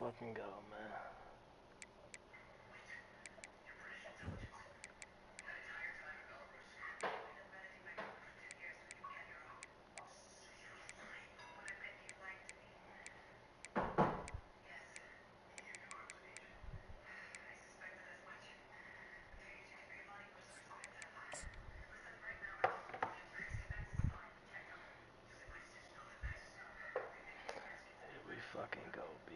fucking go, man. Here we fucking go, B.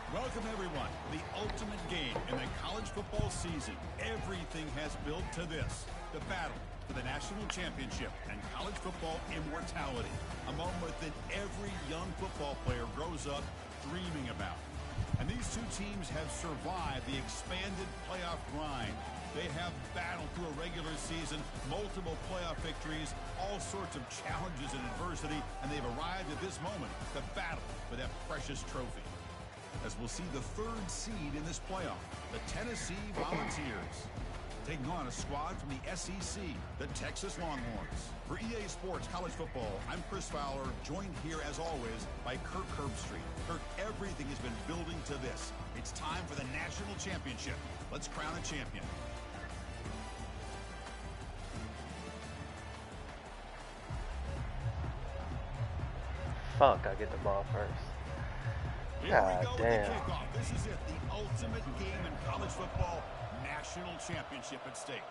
Welcome, everyone. The ultimate game in the college football season. Everything has built to this. The battle for the national championship and college football immortality. A moment that every young football player grows up dreaming about. And these two teams have survived the expanded playoff grind. They have battled through a regular season, multiple playoff victories, all sorts of challenges and adversity, and they've arrived at this moment, the battle for that precious trophy. As we'll see the third seed in this playoff, the Tennessee Volunteers, taking on a squad from the SEC, the Texas Longhorns. For EA Sports College Football, I'm Chris Fowler, joined here as always by Kirk Herbstreit. Kirk, everything has been building to this. It's time for the national championship. Let's crown a champion. Fuck, I get the ball first. God damn. This is it, the ultimate game in college football, national championship at stake.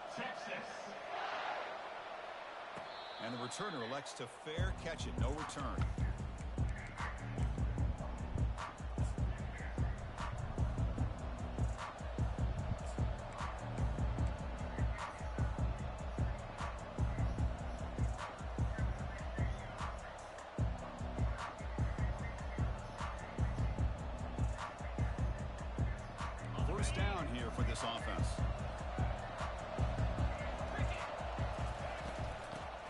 And the returner elects to fair catch it, no return. Down here for this offense.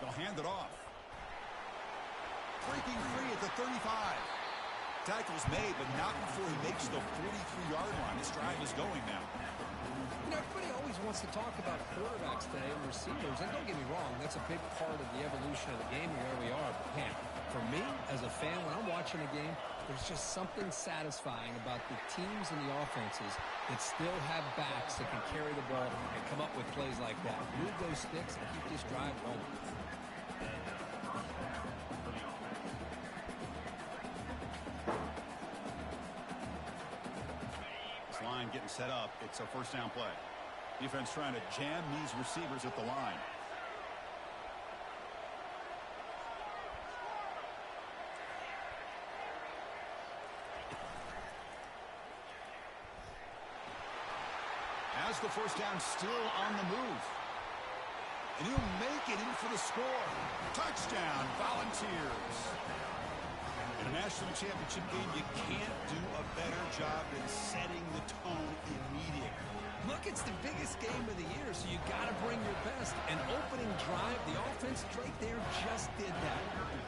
They'll hand it off. Breaking free at the 35. Tackle's made, but not before he makes the 43-yard line. This drive is going now. You know, everybody always wants to talk about quarterbacks today and receivers, and don't get me wrong, that's a big part of the evolution of the game and where we are. But man, for me, as a fan, when I'm watching a game, there's just something satisfying about the teams and the offenses that still have backs that can carry the ball and come up with plays like that. Move those sticks and keep this drive going. This line getting set up. It's a first down play. Defense trying to jam these receivers at the line. Has the first down, still on the move. And he'll make it in for the score. Touchdown, Volunteers. In a national championship game, you can't do a better job than setting the tone immediately. Look, it's the biggest game of the year, so you got to bring your best. An opening drive, the offense right there just did that.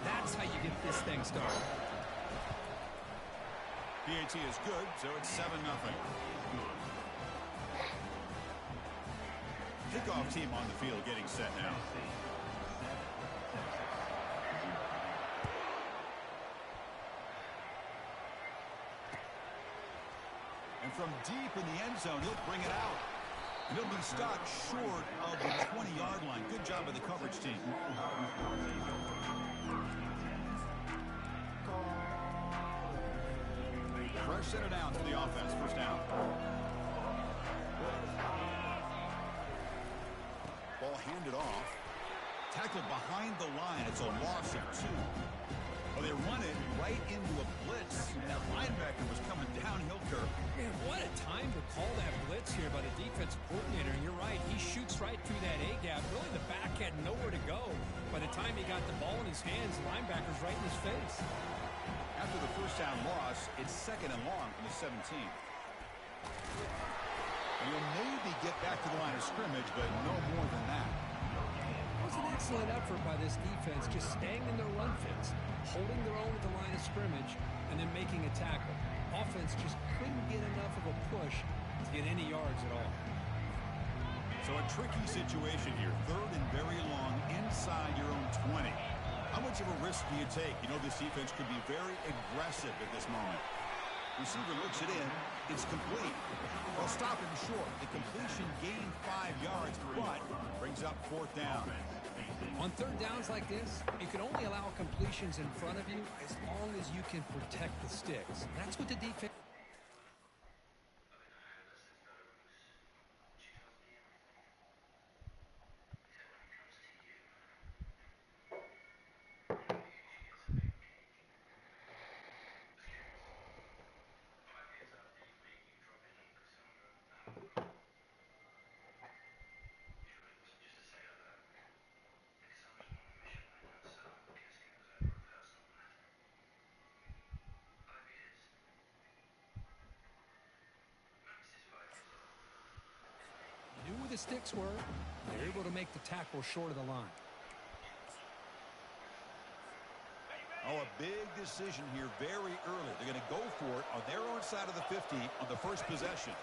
That's how you get this thing started. PAT is good, so it's 7-0. Kickoff team on the field getting set now. And from deep in the end zone, he'll bring it out. And he'll be stopped short of the 20-yard line. Good job of the coverage team. Fresh set it down for the offense. First down. Ball handed off. Tackled behind the line. It's a loss of 2. Well, they run it right into a blitz. That linebacker was coming downhill curve. Man, what a time to call that blitz here by the defensive coordinator. And you're right, he shoots right through that A-gap. Really, the back had nowhere to go. By the time he got the ball in his hands, the linebacker's right in his face. After the first down loss, it's 2nd and long from the 17. You'll maybe get back to the line of scrimmage, but no more than that. It was an excellent effort by this defense, just staying in their run fits, holding their own at the line of scrimmage, and then making a tackle. Offense just couldn't get enough of a push to get any yards at all. So a tricky situation here. 3rd and very long inside your own 20. How much of a risk do you take? You know this defense could be very aggressive at this moment. Receiver looks it in. It's complete. They'll stop him short. The completion gained 5 yards, but brings up 4th down. On 3rd downs like this, you can only allow completions in front of you as long as you can protect the sticks. That's what the defense... Knew where the sticks were. They're able to make the tackle short of the line. Oh, a big decision here very early. They're going to go for it on their own side of the 50 on the first possession.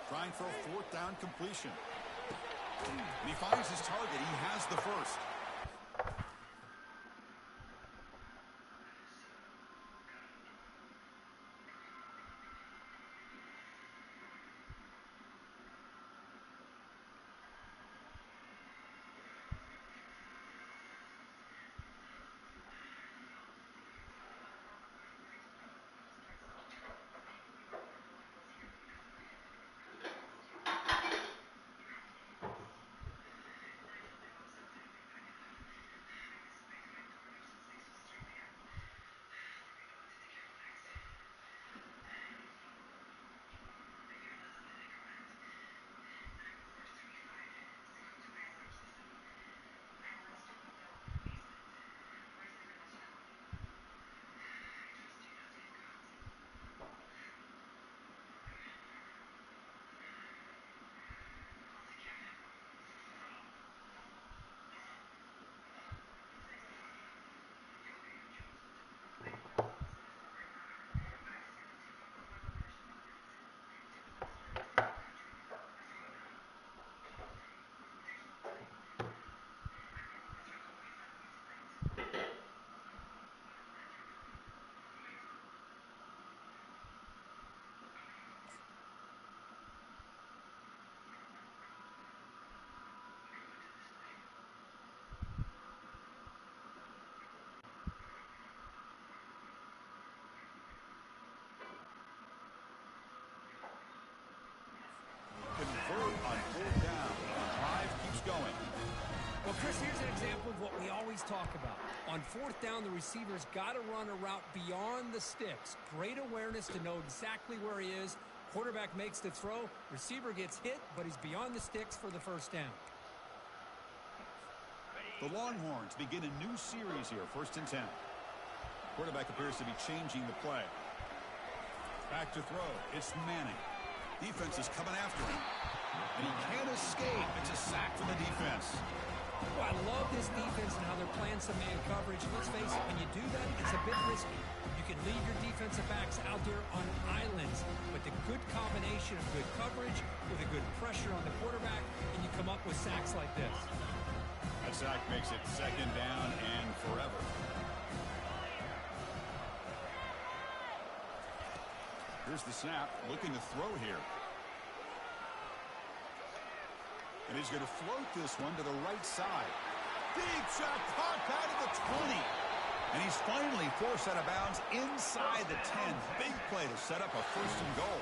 Trying for a 4th down completion. And he finds his target. He has the first. Convert on 4th down. Drive keeps going. Well, Chris, here's an example of what we always talk about. On 4th down, the receiver's got to run a route beyond the sticks. Great awareness to know exactly where he is. Quarterback makes the throw. Receiver gets hit, but he's beyond the sticks for the 1st down. The Longhorns begin a new series here. 1st and 10. Quarterback appears to be changing the play. Back to throw. It's Manning. Defense is coming after him. And he can't escape. It's a sack for the defense. Well, I love this defense and how they're playing some man coverage. Let's face it, when you do that, it's a bit risky. You can leave your defensive backs out there on islands, but the good combination of good coverage with a good pressure on the quarterback, and you come up with sacks like this. That sack makes it 2nd down and forever. Here's the snap, looking to throw here. And he's going to float this one to the right side. Deep shot, caught out of the 20. And he's finally forced out of bounds inside the 10. Big play to set up a 1st and goal.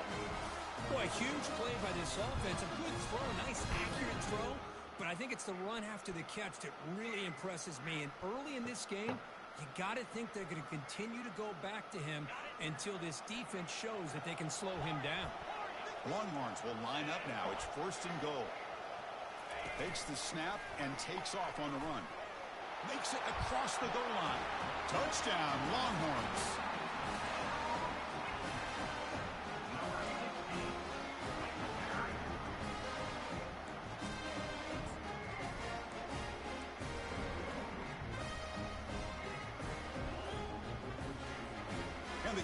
Boy, huge play by this offense. A good throw, nice accurate throw. But I think it's the run after the catch that really impresses me. And early in this game, you got to think they're going to continue to go back to him until this defense shows that they can slow him down. Longhorns will line up now. It's 1st and goal. Takes the snap and takes off on the run. Makes it across the goal line. Touchdown, Longhorns.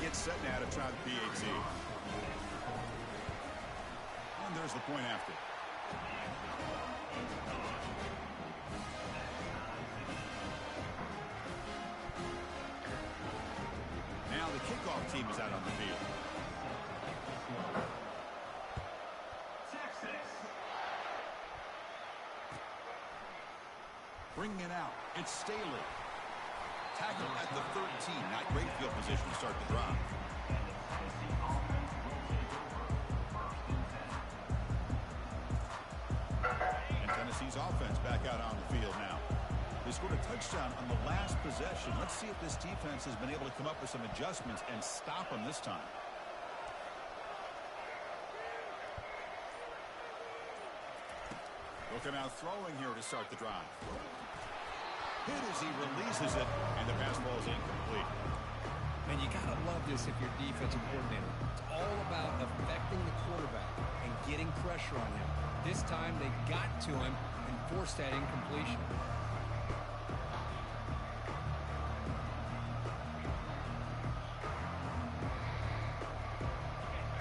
get set now to try the PAT. And there's the point after. Now the kickoff team is out on the field. Bringing it out. It's Staley. Tackle at the 13. Not great field position to start the drive. And Tennessee's offense back out on the field now. They scored a touchdown on the last possession. Let's see if this defense has been able to come up with some adjustments and stop them this time. Looking out throwing here to start the drive. Hit as he releases it, and the pass ball is incomplete. And you got to love this if you're defensive coordinator. It's all about affecting the quarterback and getting pressure on him. This time they got to him and forced that incompletion.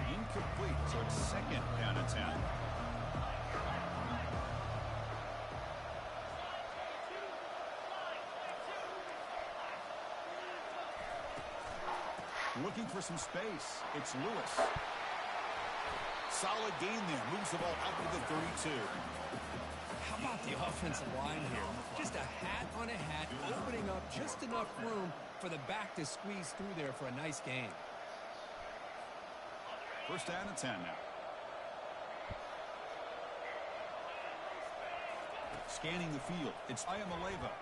Incomplete, so it's second down and 10. Looking for some space. It's Lewis. Solid gain there. Moves the ball out to the 32. How about the offensive line here? Just a hat on a hat, opening up just enough room for the back to squeeze through there for a nice gain. First down and 10 now. Scanning the field. It's Ayamaleva.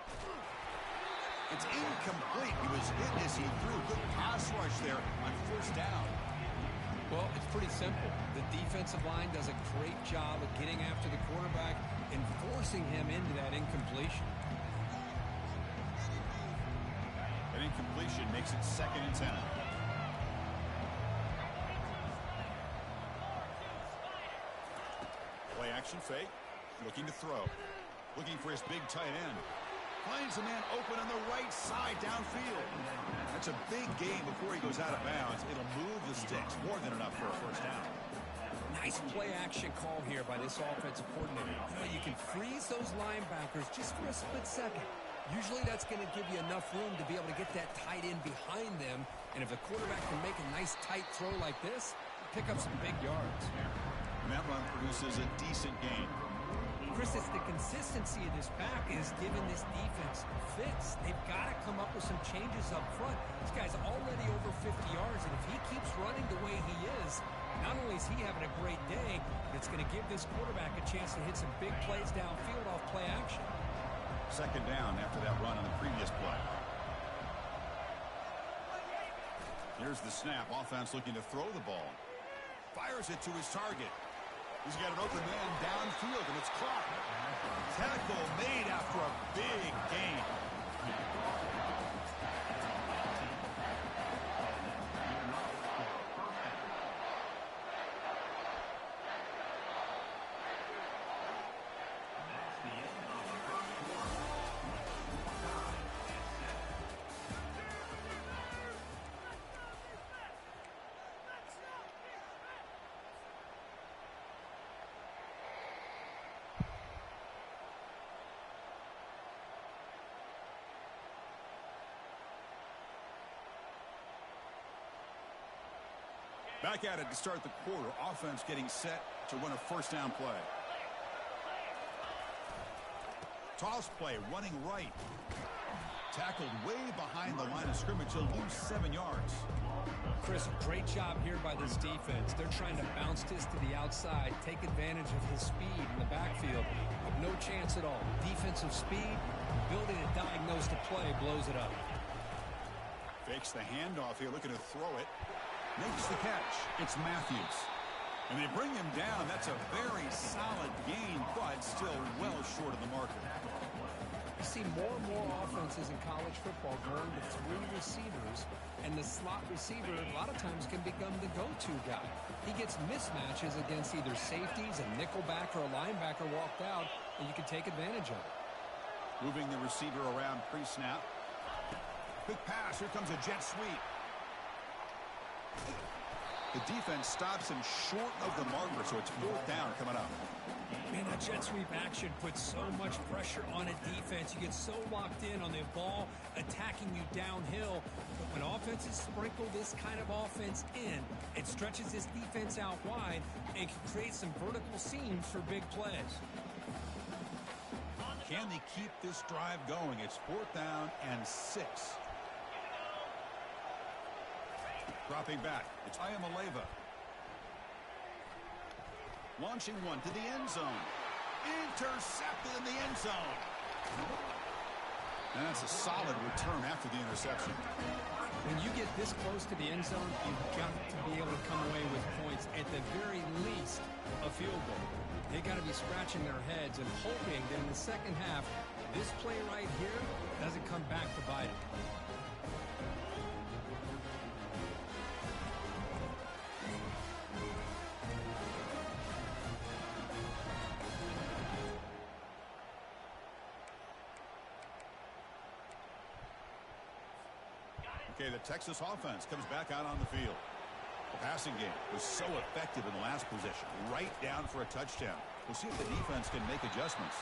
It's incomplete. He was hit as he threw. Good pass rush there on first down. Well, it's pretty simple. The defensive line does a great job of getting after the quarterback and forcing him into that incompletion. An incompletion makes it second and 10. Play action fake. Looking to throw. Looking for his big tight end. Finds a man open on the right side downfield. That's a big gain before he goes out of bounds. It'll move the sticks. More than enough for a first down. Nice play action call here by this offensive coordinator. You can freeze those linebackers just for a split second. Usually that's going to give you enough room to be able to get that tight end behind them. And if the quarterback can make a nice tight throw like this, pick up some big yards. And that run produces a decent gain. Chris, it's the consistency of this pack is giving this defense fits. They've got to come up with some changes up front. This guy's already over 50 yards, and if he keeps running the way he is, not only is he having a great day, but it's going to give this quarterback a chance to hit some big plays downfield off play action. Second down after that run on the previous play. Here's the snap. Offense looking to throw the ball. Fires it to his target. He's got an open man downfield, and it's caught. Tackle made after a big gain. Back at it to start the quarter. Offense getting set to run a first down play. Toss play, running right. Tackled way behind the line of scrimmage. He'll lose 7 yards. Chris, great job here by this defense. They're trying to bounce this to the outside, take advantage of his speed in the backfield. But no chance at all. Defensive speed, ability to diagnose the play, blows it up. Fakes the handoff here, looking to throw it. Makes the catch. It's Matthews. And they bring him down. That's a very solid gain, but still well short of the marker. You see more and more offenses in college football going to 3 receivers, and the slot receiver a lot of times can become the go-to guy. He gets mismatches against either safeties, a nickelback, or a linebacker walked out, and you can take advantage of it. Moving the receiver around pre-snap. Quick pass. Here comes a jet sweep. The defense stops him short of the marker, so it's 4th down coming up. Man, that jet sweep action puts so much pressure on a defense. You get so locked in on the ball attacking you downhill. But when offenses sprinkle this kind of offense in, it stretches this defense out wide and can create some vertical seams for big plays. Can they keep this drive going? It's 4th down and 6. Dropping back, it's Ayamaleva. Launching one to the end zone. Intercepted in the end zone. And that's a solid return after the interception. When you get this close to the end zone, you've got to be able to come away with points. At the very least, a field goal. They got to be scratching their heads and hoping that in the second half, this play right here doesn't come back to bite them. Okay, the Texas offense comes back out on the field. The passing game was so effective in the last possession, right down for a touchdown. We'll see if the defense can make adjustments.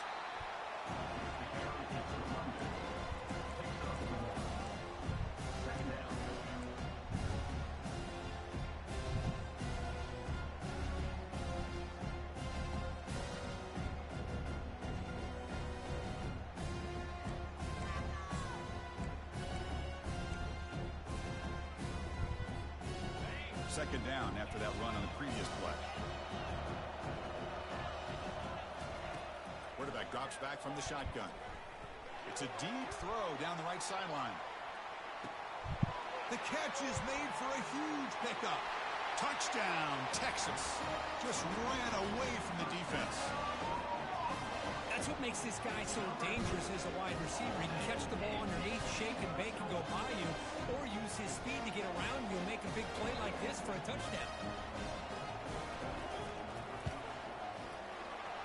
Second down after that run on the previous play. Quarterback drops back from the shotgun. It's a deep throw down the right sideline. The catch is made for a huge pickup. Touchdown, Texas. Just ran away from the defense. That's what makes this guy so dangerous as a wide receiver. He can catch the ball underneath, shake and bake and go by you, or use his speed to get around you and make a big play like this for a touchdown.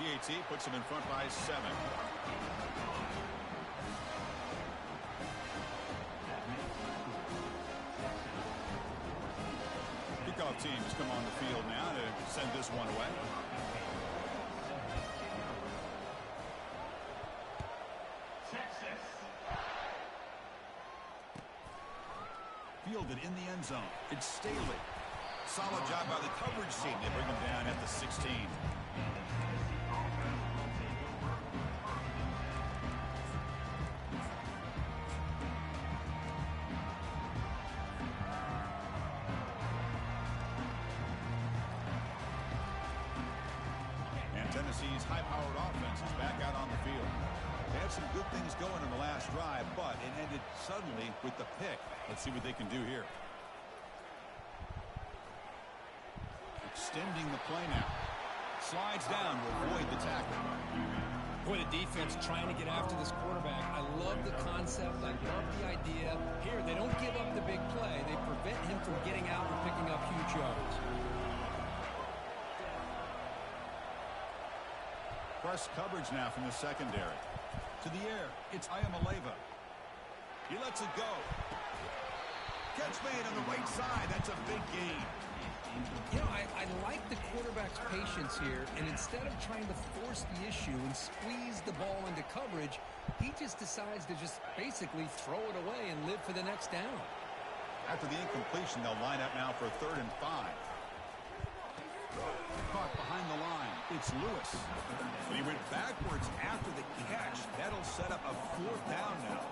PAT puts him in front by 7. Kickoff teams come on the field now to send this one away. Fielded in the end zone. It's Staley. Solid job by the coverage team. They bring him down at the 16. And Tennessee's high-powered offense is back out on the field. They had some good things going in the last drive, but it ended suddenly with the pick. Let's see what they can do here. Extending the play now. Slides down to avoid the tackle. Boy, the defense trying to get after this quarterback. I love the concept. I love the idea. Here, they don't give up the big play. They prevent him from getting out and picking up huge yards. Press coverage now from the secondary. To the air, it's Ayamaleva. He lets it go. Catch made on the right side. That's a big gain. You know, I like the quarterback's patience here, and instead of trying to force the issue and squeeze the ball into coverage, he just decides to just basically throw it away and live for the next down. After the incompletion, they'll line up now for 3rd and 5. Caught behind the line. It's Lewis. But he went backwards after the catch. That'll set up a 4th down now.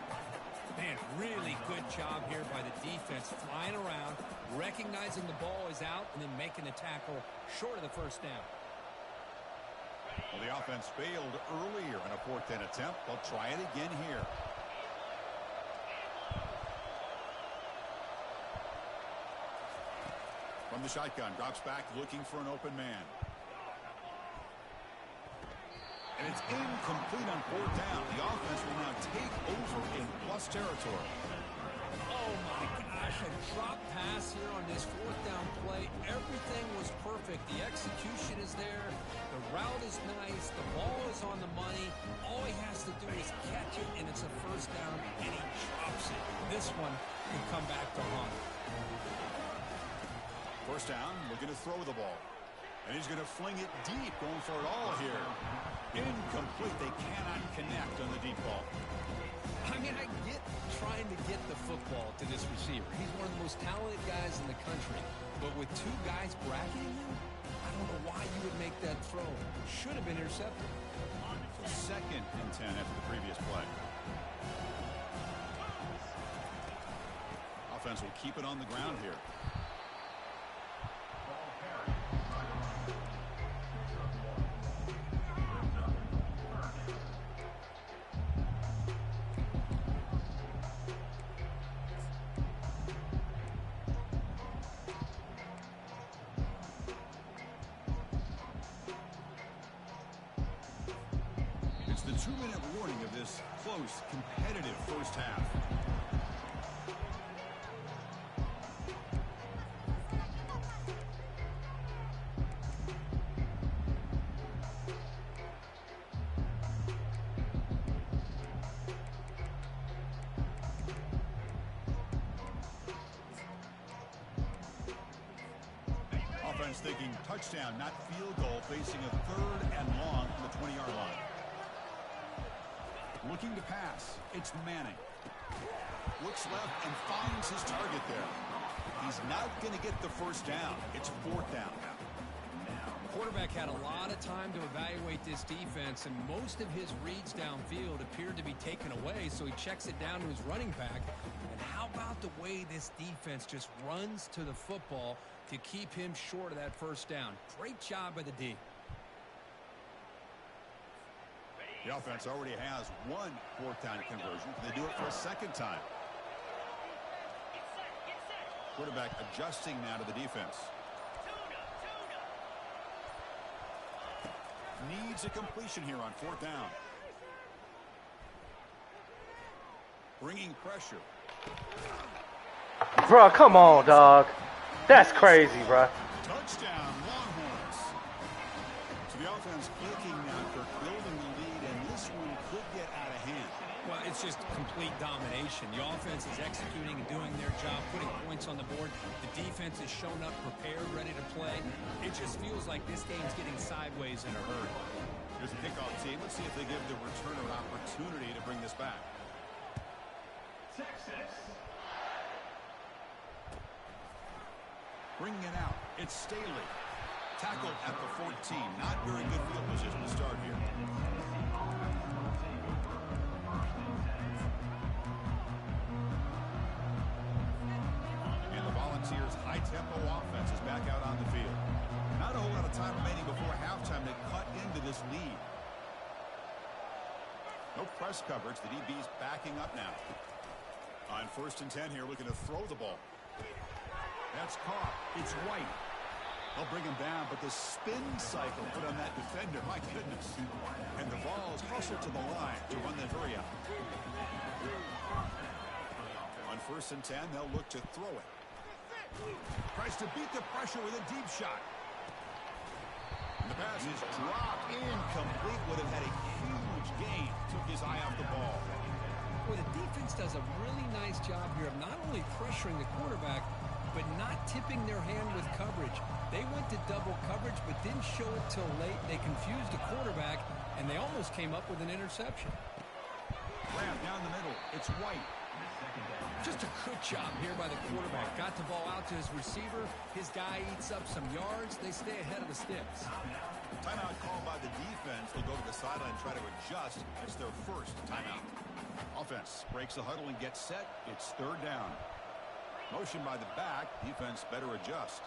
Man, really good job here by the defense, flying around, recognizing the ball is out, and then making the tackle short of the 1st down. Well, the offense failed earlier in a 4th down attempt. They'll try it again here. From the shotgun, drops back, looking for an open man. And it's incomplete on 4th down. The offense will now take over in plus territory. Oh, my gosh, a drop pass here on this 4th down play. Everything was perfect. The execution is there. The route is nice. The ball is on the money. All he has to do is catch it, and it's a 1st down, and he drops it. This one could come back to haunt him. First down, looking to throw the ball. And he's going to fling it deep, going for it all here. Incomplete. They cannot connect on the deep ball. I mean, I get trying to get the football to this receiver. He's one of the most talented guys in the country. But with two guys bracketing him, I don't know why you would make that throw. Should have been intercepted. So 2nd and 10 after the previous play. Offense will keep it on the ground here. It's the 2-minute warning of this close, competitive first half. Offense thinking touchdown, not field goal, facing a 3rd and long from the 20-yard line. Looking to pass. It's Manning. Looks left and finds his target there. He's not going to get the first down. It's 4th down. Quarterback had a lot of time to evaluate this defense, and most of his reads downfield appeared to be taken away, so he checks it down to his running back. And how about the way this defense just runs to the football to keep him short of that first down? Great job by the D. The offense already has one 4th down conversion. Can they do it for a 2nd time? Quarterback adjusting now to the defense. Needs a completion here on 4th down. Bringing pressure. Bro, come on, dog. That's crazy, bro. Touchdown, Longhorns. So the offense clicking now for building the lead, and this one could get out of hand. Well, it's just complete domination. The offense is executing and doing their job, putting points on the board. The defense has shown up prepared, ready to play. It just feels like this game's getting sideways in a hurry. Here's a kickoff team. Let's see if they give the returner an opportunity to bring this back. Texas. Bringing it out. It's Staley. Tackled at the 14. Not very good field position to start here. And the Volunteers' high-tempo offense is back out on the field. Not a whole lot of time remaining before halftime to cut into this lead. No press coverage. The DB's backing up now. On 1st and 10 here, looking to throw the ball. That's caught. It's White. They'll bring him down, but the spin cycle put on that defender, my goodness. And the ball is hustled to the line to run the hurry up. On 1st and 10, they'll look to throw it. Tries to beat the pressure with a deep shot. And the pass is dropped. Incomplete. Would have had a huge gain. Took his eye off the ball. Well, the defense does a really nice job here of not only pressuring the quarterback, but not tipping their hand with coverage. They went to double coverage, but didn't show it till late. They confused the quarterback, and they almost came up with an interception. Grab down the middle. It's White. Just a good job here by the quarterback. Got the ball out to his receiver. His guy eats up some yards. They stay ahead of the sticks. Timeout called by the defense. They'll go to the sideline and try to adjust. It's their first timeout. Offense breaks the huddle and gets set. It's 3rd down. Motion by the back. Defense better adjust.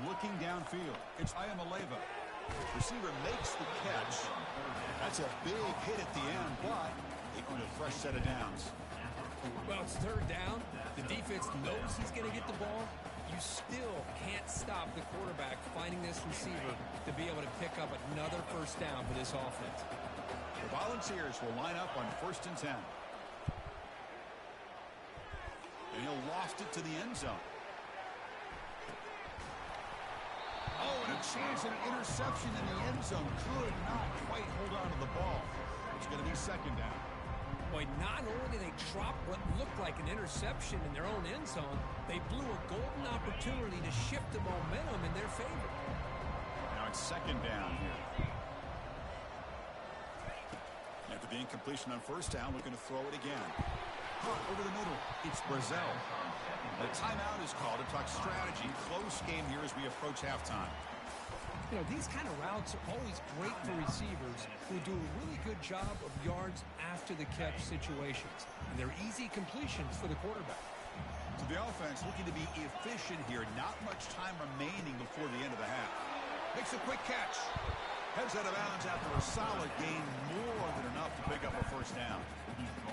Looking downfield. It's Ayamaleva. Receiver makes the catch. That's a big hit at the end, but they put a fresh set of downs. Well, it's 3rd down. The defense knows he's going to get the ball. You still can't stop the quarterback finding this receiver to be able to pick up another first down for this offense. The Volunteers will line up on 1st and 10. And he'll loft it to the end zone. Oh, and a chance at an interception in the end zone. Could not quite hold on to the ball. It's going to be 2nd down. Boy, not only did they drop what looked like an interception in their own end zone, they blew a golden opportunity to shift the momentum in their favor. Now it's second down here. After the incompletion on first down, looking to throw it again. Over the middle, it's Brazil. The timeout is called to talk strategy. Close game here as we approach halftime. You know, these kind of routes are always great for receivers who do a really good job of yards after the catch situations. And they're easy completions for the quarterback. So the offense looking to be efficient here. Not much time remaining before the end of the half. Makes a quick catch. Heads out of bounds after a solid gain. More than enough to pick up a first down.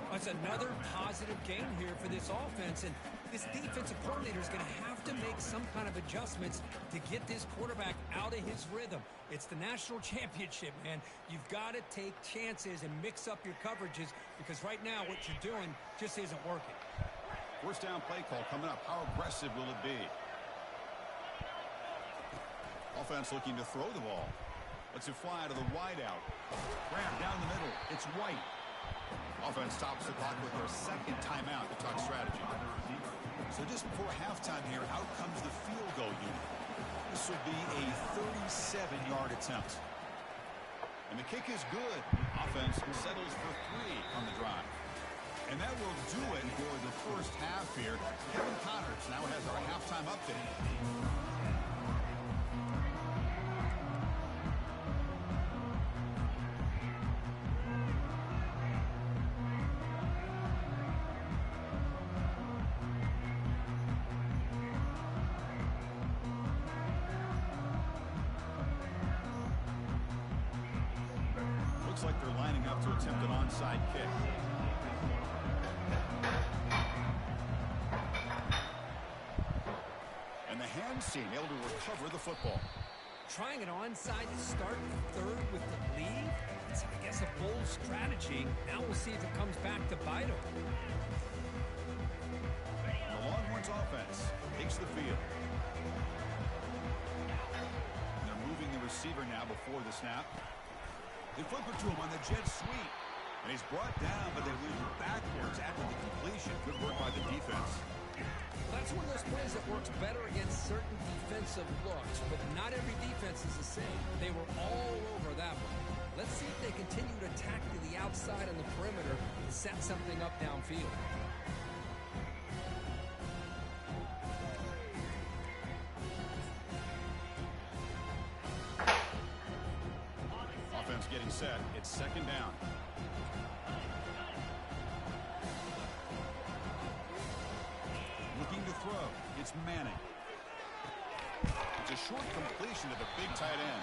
That's another positive gain here for this offense. And this defensive coordinator is going to have to make some kind of adjustments to get this quarterback out of his rhythm. It's the national championship, man. You've got to take chances and mix up your coverages because right now what you're doing just isn't working. First down play call coming up. How aggressive will it be? Offense looking to throw the ball. Lets it fly to the wideout. Grab down the middle. It's White. Offense stops the clock with their second timeout to talk strategy. So just before halftime here, out comes the field goal unit. This will be a 37-yard attempt. And the kick is good. Offense settles for 3 on the drive. And that will do it for the first half here. Kevin Connors now has our halftime update. Looks like they're lining up to attempt an onside kick. And the hands team able to recover the football. Trying an onside to start the third with the lead? It's, I guess, a bold strategy. Now we'll see if it comes back to bite them. The Longhorns offense takes the field. And they're moving the receiver now before the snap. They flip it to him on the jet sweep. And he's brought down, but they move backwards after the completion. Good work by the defense. Well, that's one of those plays that works better against certain defensive looks, but not every defense is the same. They were all over that one. Let's see if they continue to attack to the outside on the perimeter and set something up downfield. Offense getting set. It's second down. Looking to throw. It's Manning. It's a short completion to the big tight end.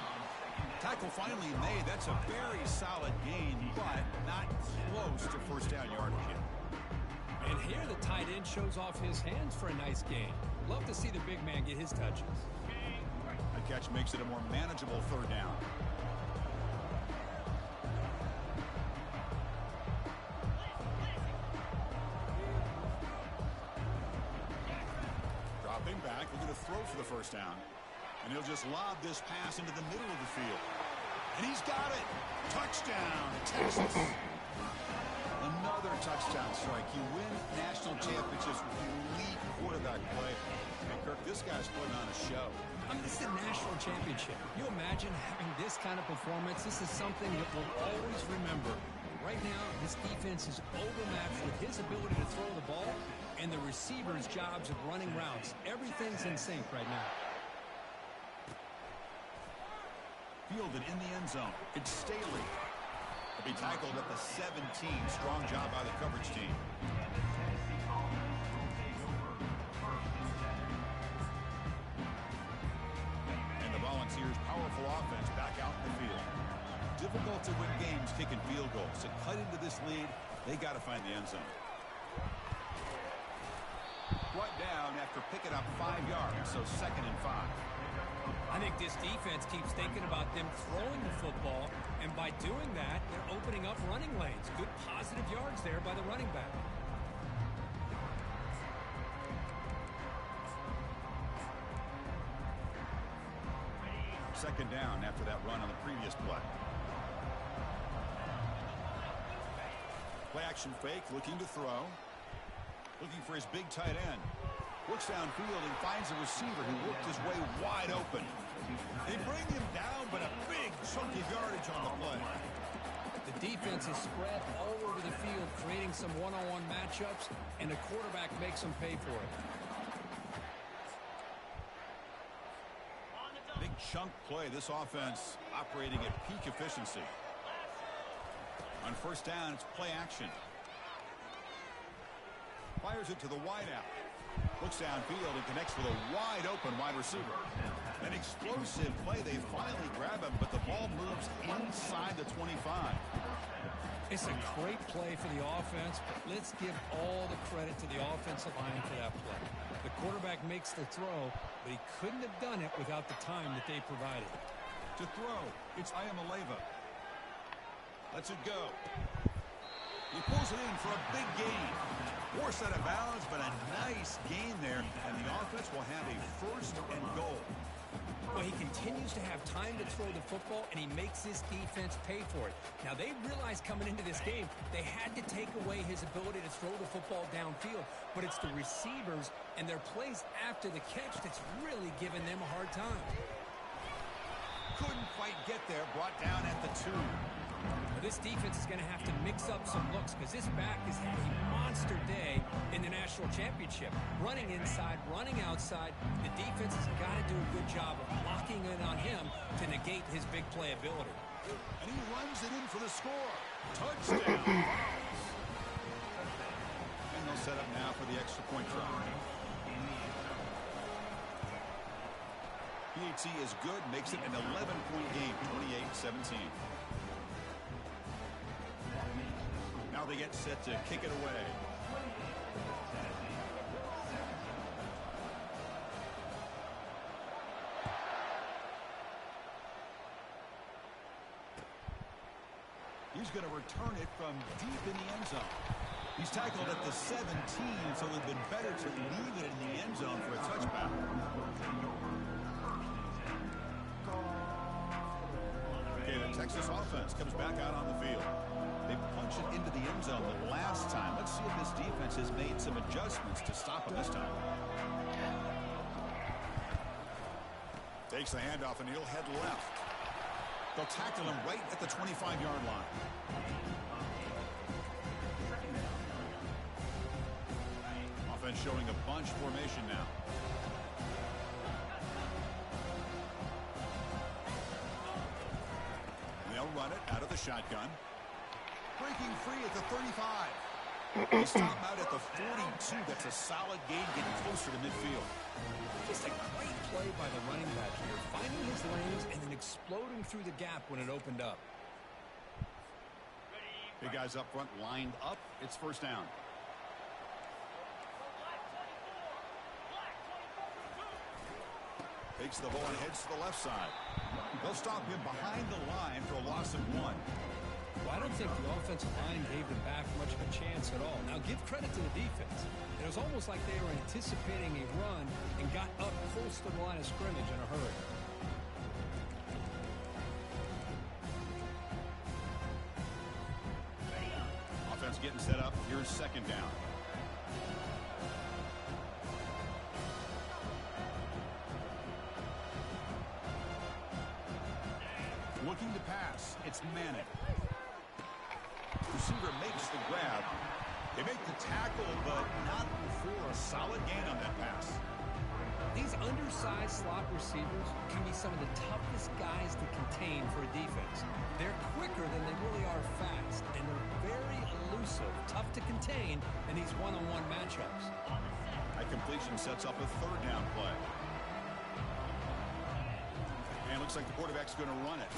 Tackle finally made. That's a very solid gain, but not close to first down yardage yet. And here the tight end shows off his hands for a nice gain. Love to see the big man get his touches. The catch makes it a more manageable third down. Dropping back, looking to throw for the first down. And he'll just lob this pass into the middle of the field. And he's got it. Touchdown, Texas. Another touchdown strike. You win national championships with elite quarterback play. And Kirk, this guy's putting on a show. I mean, this is a national championship. You imagine having this kind of performance? This is something that we'll always remember. Right now, this defense is overmatched with his ability to throw the ball and the receivers' jobs of running routes. Everything's in sync right now. Fielded in the end zone. It's Staley. He'll be tackled at the 17. Strong job by the coverage team. And the Volunteers' powerful offense back out in the field. Difficult to win games kicking field goals. To cut into this lead, they got to find the end zone. Brought down after picking up 5 yards, so second and 5. I think this defense keeps thinking about them throwing the football, and by doing that, they're opening up running lanes. Good positive yards there by the running back. Second down after that run on the previous play. Play action fake, looking to throw. Looking for his big tight end. Looks downfield and finds a receiver who worked his way wide open. They bring him down, but a big chunk of yardage on the play. The defense is spread all over the field, creating some one-on-one matchups, and the quarterback makes them pay for it. Big chunk play. This offense operating at peak efficiency. On first down, it's play action. Fires it to the wideout. Looks downfield and connects with a wide-open wide receiver. An explosive play. They finally grab him, but the ball moves inside the 25. It's a great play for the offense, but let's give all the credit to the offensive line for that play. The quarterback makes the throw, but he couldn't have done it without the time that they provided. To throw, it's Ayamaleva. Lets it go. He pulls it in for a big gain. Forced out of bounds, but a nice gain there, and the offense will have a first and goal. Well, he continues to have time to throw the football, and he makes his defense pay for it. Now, they realized coming into this game they had to take away his ability to throw the football downfield, but it's the receivers and their plays after the catch that's really giving them a hard time. Couldn't quite get there, brought down at the 2. Well, this defense is going to have to mix up some looks because this back has had a monster day in the national championship. Running inside, running outside. The defense has got to do a good job of locking in on him to negate his big play ability. And he runs it in for the score. Touchdown. And they'll set up now for the extra point try. PAT is good, makes it an 11-point game, 28-17. Now they get set to kick it away. He's going to return it from deep in the end zone. He's tackled at the 17, so it would have been better to leave it in the end zone for a touchback. Okay, the Texas offense comes back out on the field. They punch it into the end zone the last time. Let's see if this defense has made some adjustments to stop him this time. Takes the handoff and he'll head left. They'll tackle him right at the 25-yard line. Offense showing a bunch formation now. And they'll run it out of the shotgun. Breaking free at the 35. They stop him out at the 42. That's a solid gain, getting closer to midfield. Just a great play by the running back here, finding his lanes and then exploding through the gap when it opened up. Big guys up front lined up. It's first down. Takes the ball and heads to the left side. They'll stop him behind the line for a loss of 1. Well, I don't think the offensive line gave them back much of a chance at all. Now, give credit to the defense. It was almost like they were anticipating a run and got up close to the line of scrimmage in a hurry. Offense getting set up. Here's second down. Looking to pass. It's Manning. Receiver makes the grab. They make the tackle, but not before a solid gain on that pass. These undersized slot receivers can be some of the toughest guys to contain for a defense. They're quicker than they really are fast, and they're very elusive, tough to contain in these one-on-one matchups. That completion sets up a third down play. And looks like the quarterback's going to run it.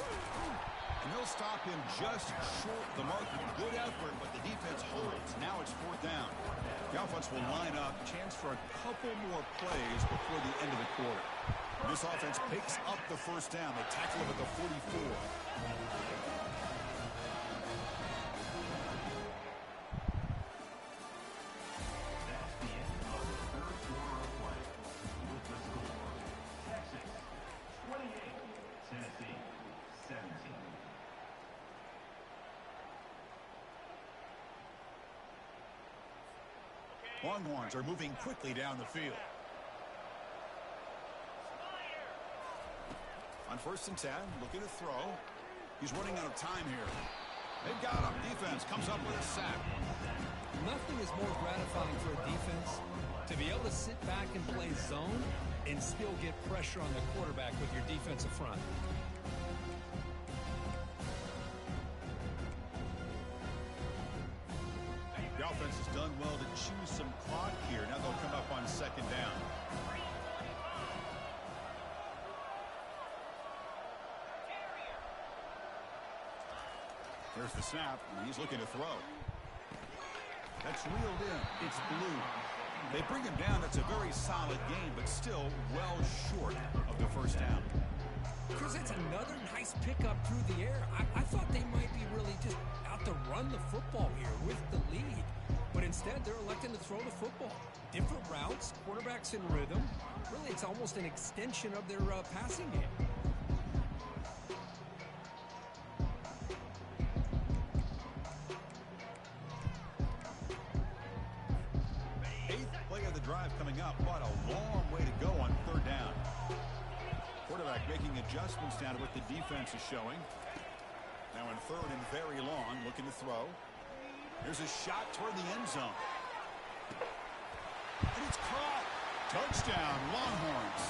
And they'll stop him just short the mark. Good effort, but the defense holds. Now it's fourth down. The offense will line up. Chance for a couple more plays before the end of the quarter. This offense picks up the first down. They tackle him at the 44. Longhorns are moving quickly down the field. On 1st and 10, looking to throw. He's running out of time here. They've got him. Defense comes up with a sack. Nothing is more gratifying for a defense to be able to sit back and play zone and still get pressure on the quarterback with your defensive front. The offense has done well to choose some clock here. Now they'll come up on 2nd down. There's the snap, and he's looking to throw. That's reeled in. It's blue. They bring him down. That's a very solid game, but still well short of the 1st down. Chris, it's another nice pickup through the air. I thought they might be really just out to run the football here with the lead. But instead, they're electing to throw the football. Different routes, quarterbacks in rhythm. Really, it's almost an extension of their passing game. 8th play of the drive coming up, but a long way to go on 3rd down. Quarterback making adjustments down to what the defense is showing. Now in 3rd and very long, looking to throw. There's a shot toward the end zone. And it's caught. Touchdown, Longhorns.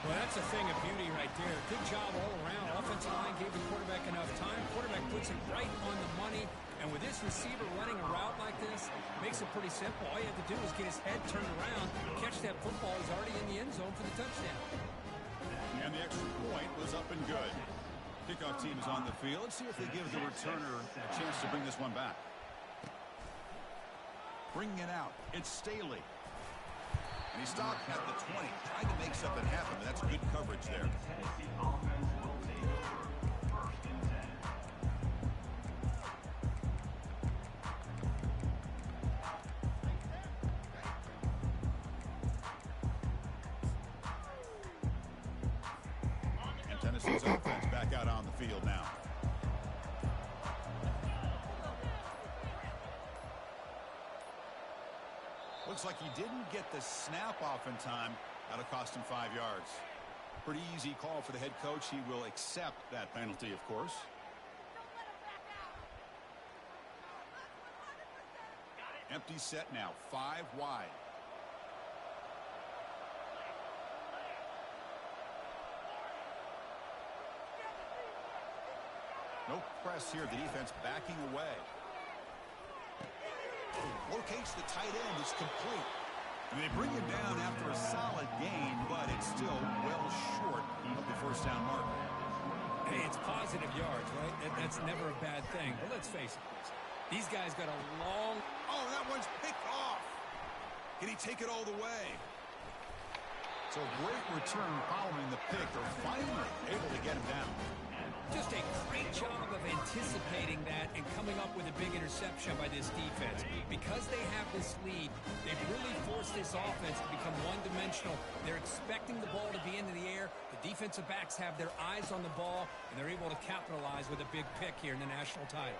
Well, that's a thing of beauty right there. Good job all around. Offensive line gave the quarterback enough time. Quarterback puts it right on the money. And with this receiver running a route like this, makes it pretty simple. All you have to do is get his head turned around, catch that football. He's already in the end zone for the touchdown. And the extra point was up and good. Kickoff team is on the field. Let's see if they give the returner a chance to bring this one back. Bringing it out. It's Staley. And he stopped at the 20. Tried to make something happen, but that's good coverage there. And Tennessee's offense back out on the field now. Looks like he didn't get the snap off in time. That'll cost him 5 yards. Pretty easy call for the head coach. He will accept that penalty, of course. Empty set now. 5 wide. No press here. The defense backing away. Locates the tight end. It's complete. And they bring him down after a solid gain, but it's still well short of the first down mark. Hey, it's positive yards, right? That's never a bad thing. But let's face it, these guys got a long... Oh, that one's picked off. Can he take it all the way? So great return following the pick. They're finally able to get him down. Just a great job of anticipating that and coming up with a big interception by this defense. Because they have this lead, they've really forced this offense to become one-dimensional. They're expecting the ball to be into the air. The defensive backs have their eyes on the ball, and they're able to capitalize with a big pick here in the national title.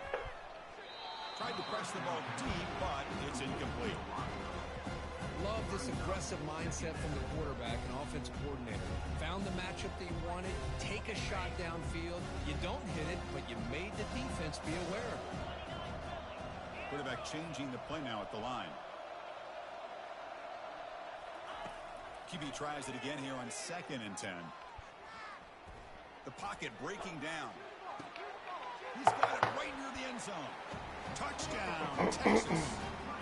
Tried to press the ball deep, but it's incomplete. Love this aggressive mindset from the quarterback and offense coordinator. Found the matchup they wanted, take a shot downfield. You don't hit it, but you made the defense be aware of it. Quarterback changing the play now at the line. QB tries it again here on 2nd and 10. The pocket breaking down. He's got it right near the end zone. Touchdown, Texas.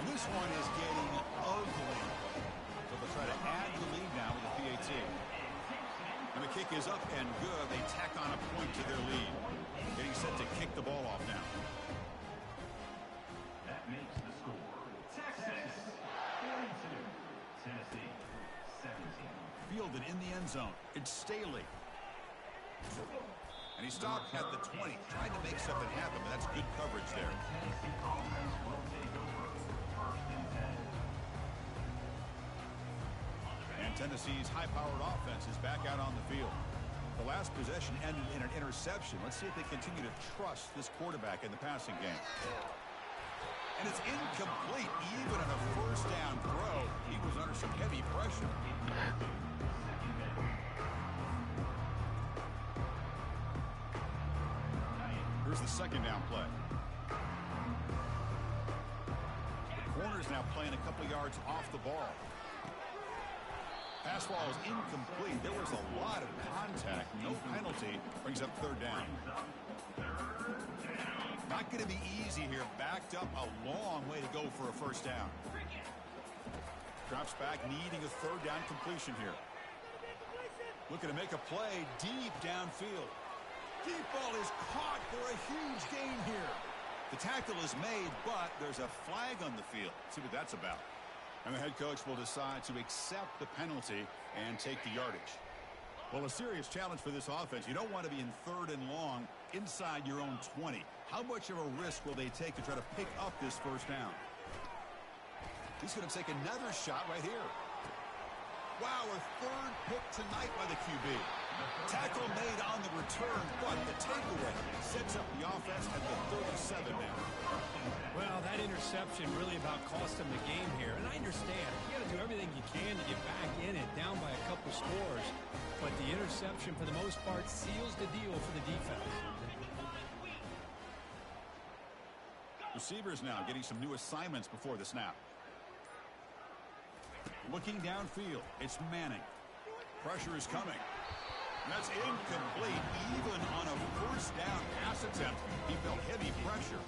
And this one is getting ugly. So they'll try to add the lead now with the PAT. And the kick is up and good. They tack on a point to their lead. Getting set to kick the ball off now. That makes the score Texas 42, Tennessee 17. Fielded in the end zone. It's Staley. And he stopped at the 20. Tried to make something happen, but that's good coverage there. And Tennessee's high-powered offense is back out on the field. The last possession ended in an interception. Let's see if they continue to trust this quarterback in the passing game. And it's incomplete. Even on a first down throw, he was under some heavy pressure. Here's the second down play. The corner's now playing a couple yards off the ball. Pass ball is incomplete. There was a lot of contact. No penalty. Brings up third down. Not going to be easy here. Backed up a long way to go for a first down. Drops back, needing a third down completion here. Looking to make a play deep downfield. Deep ball is caught for a huge gain here. The tackle is made, but there's a flag on the field. Let's see what that's about. And the head coach will decide to accept the penalty and take the yardage. Well, a serious challenge for this offense. You don't want to be in third and long inside your own 20. How much of a risk will they take to try to pick up this first down? He's going to take another shot right here. Wow, a third pick tonight by the QB. Tackle made on the return, but the takeaway sets up the offense at the 37 now. Well, that interception really about cost them the game here. And I understand. You got to do everything you can to get back in it, down by a couple scores. But the interception, for the most part, seals the deal for the defense. Receivers now getting some new assignments before the snap. Looking downfield, it's Manning. Pressure is coming. That's incomplete. Even on a first down pass attempt, he felt heavy pressure.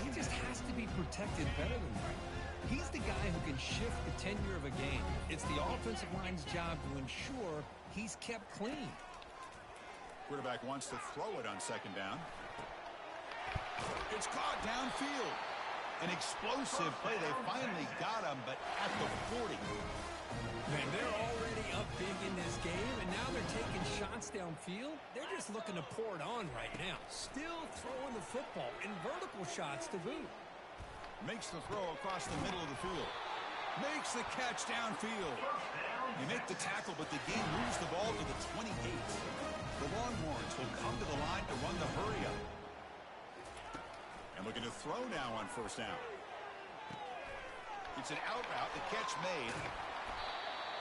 He just has to be protected better than that. He's the guy who can shift the tenure of a game. It's the offensive line's job to ensure he's kept clean. Quarterback wants to throw it on second down. It's caught downfield. An explosive play. They finally got him, but at the 40. Man, they're already up big in this game, and now they're taking shots downfield. They're just looking to pour it on right now. Still throwing the football, and vertical shots to boot. Makes the throw across the middle of the field. Makes the catch downfield. You make the tackle, but the game moves the ball to the 28. The Longhorns will come to the line to run the hurry-up. And looking to throw now on first down. It's an out route. The catch made.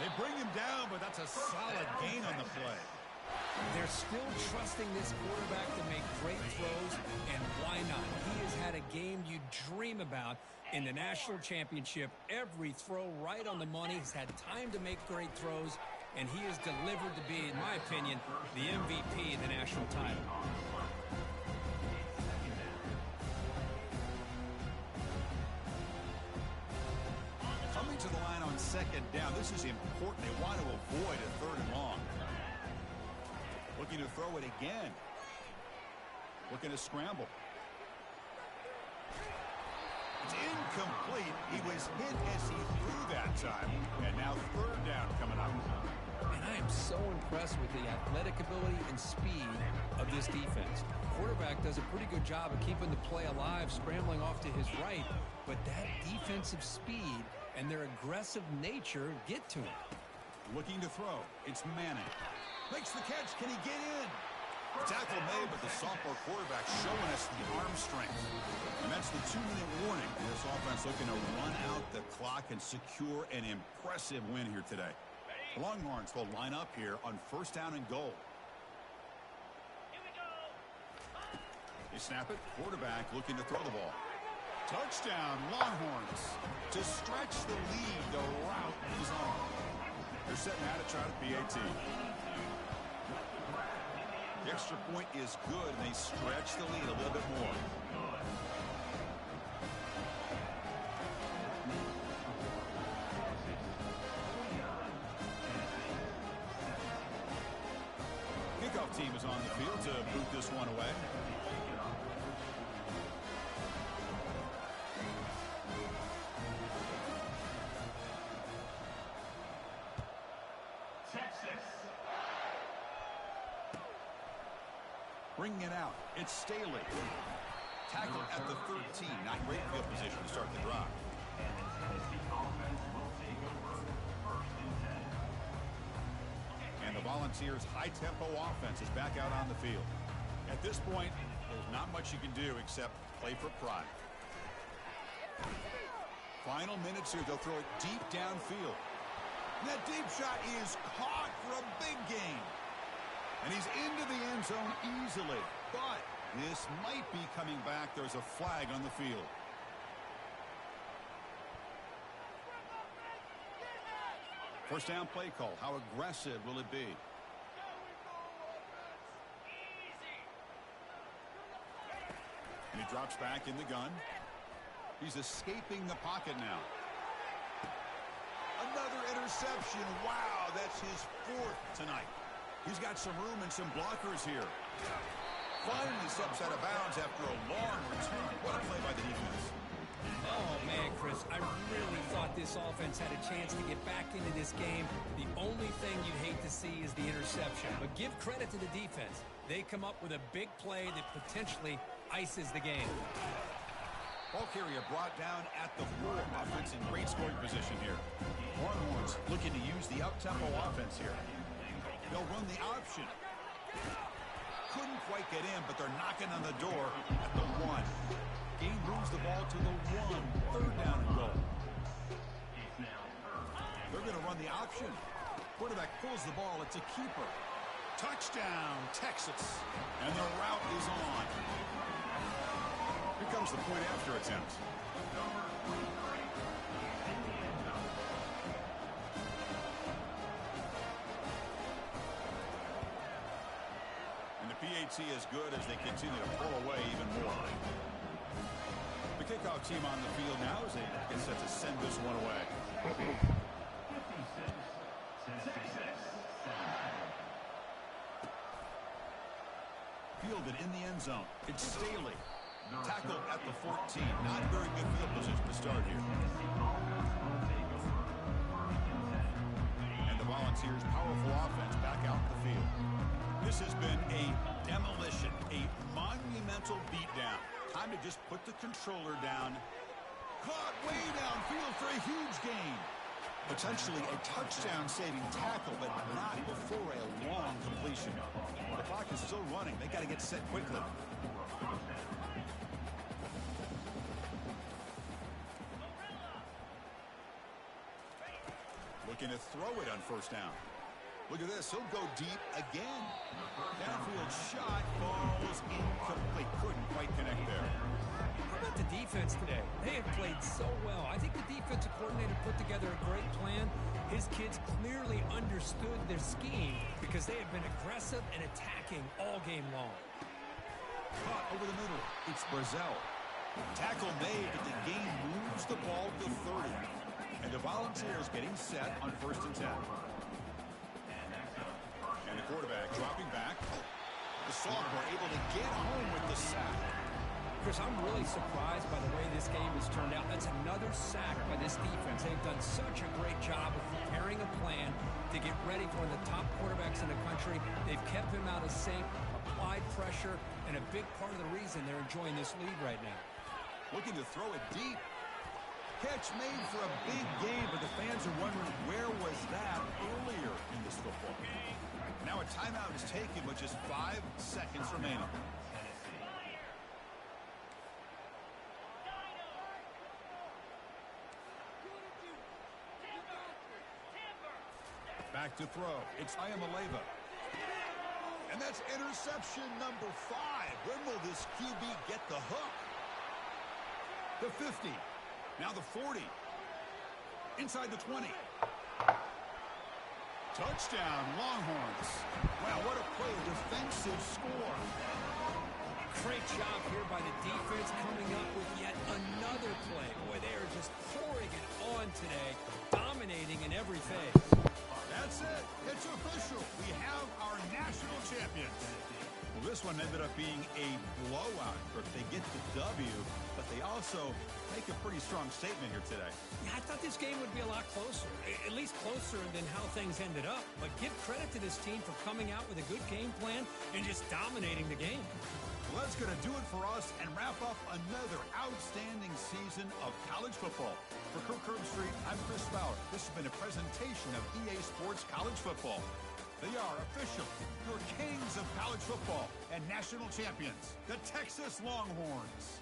They bring him down, but that's a solid gain on the play. They're still trusting this quarterback to make great throws, and why not? He has had a game you dream about in the national championship. Every throw right on the money. He's had time to make great throws, and he has delivered to be, in my opinion, the MVP of the national title. Coming to the line on second down. This is important. They want to avoid a third and long. Looking to throw it again. Looking to scramble. It's incomplete. He was hit as he threw that time. And now third down coming up. And I am so impressed with the athletic ability and speed of this defense. Quarterback does a pretty good job of keeping the play alive, scrambling off to his right. But that defensive speed and their aggressive nature get to him. Looking to throw. It's Manning. Makes the catch. Can he get in? Tackle made, but the sophomore quarterback showing us the arm strength. And that's the 2-minute warning. This offense looking to run out the clock and secure an impressive win here today. The Longhorns will line up here on first down and goal. They snap it. Quarterback looking to throw the ball. Touchdown, Longhorns. To stretch the lead, the route is on. They're setting out to try to PAT. The extra point is good, and they stretch the lead a little bit more. Kickoff team is on the field to boot this one away. Bringing it out. It's Staley. Tackle at the 13. Not great field position to start the drive. And the Volunteers' high-tempo offense is back out on the field. At this point, there's not much you can do except play for pride. Final minutes here. They'll throw it deep downfield. And that deep shot is caught for a big gain. And he's into the end zone easily. But this might be coming back. There's a flag on the field. First down play call. How aggressive will it be? And he drops back in the gun. He's escaping the pocket now. Another interception. Wow, that's his 4th tonight. He's got some room and some blockers here. Finally steps out of bounds after a long return. What a play by the defense. Oh, man, Chris, I really thought this offense had a chance to get back into this game. The only thing you'd hate to see is the interception. But give credit to the defense. They come up with a big play that potentially ices the game. Ball carrier brought down at the 4. Offense in great scoring position here. Longhorns looking to use the up-tempo offense here. They'll run the option. Couldn't quite get in, but they're knocking on the door at the 1. Gain moves the ball to the 1. 3rd down and goal. They're going to run the option. Quarterback pulls the ball. It's a keeper. Touchdown, Texas. And the route is on. Here comes the point after attempt. And the PAT is good as they continue to pull away even more. The kickoff team on the field now as they get set to send this one away. 56. Fielded in the end zone. It's Staley. Tackled at the 14. Not very good field position to start here. And the Volunteers' powerful offense back out in the field. This has been a demolition, a monumental beatdown. Time to just put the controller down. Caught way downfield for a huge gain. Potentially a touchdown-saving tackle, but not before a long completion. The clock is still running. They got to get set quickly. Looking to throw it on first down. Look at this. He'll go deep again. Downfield shot. Ball's incomplete. Couldn't quite connect there. How about the defense today? They have played so well. I think the defensive coordinator put together a great plan. His kids clearly understood their scheme because they have been aggressive and attacking all game long. Caught over the middle. It's Brazel. Tackle made, but the game moves the ball to 30. And the Volunteers getting set on 1st and 10. And the quarterback dropping back. The sophomore able to get home with the sack. Chris, I'm really surprised by the way this game has turned out. That's another sack by this defense. They've done such a great job of preparing a plan to get ready for one of the top quarterbacks in the country. They've kept him out of sync, applied pressure, and a big part of the reason they're enjoying this lead right now. Looking to throw it deep. Catch made for a big game, but the fans are wondering where was that earlier in this football game. Now a timeout is taken with just 5 seconds remaining. Back to throw. It's Ayamaleva. And that's interception number 5. When will this QB get the hook? The 50. Now the 40. Inside the 20. Touchdown, Longhorns. Wow, what a play. Defensive score. Great job here by the defense coming up with yet another play. Boy, they are just pouring it on today, dominating in every phase. That's it. It's official. We have our national champions. Well, this one ended up being a blowout. They get the W, but they also make a pretty strong statement here today. Yeah, I thought this game would be a lot closer, at least closer than how things ended up. But give credit to this team for coming out with a good game plan and just dominating the game. Well, that's going to do it for us and wrap up another outstanding season of college football. For Kirk Herbstreit, I'm Chris Fowler. This has been a presentation of EA Sports College Football. They are official, your kings of college football and national champions, the Texas Longhorns.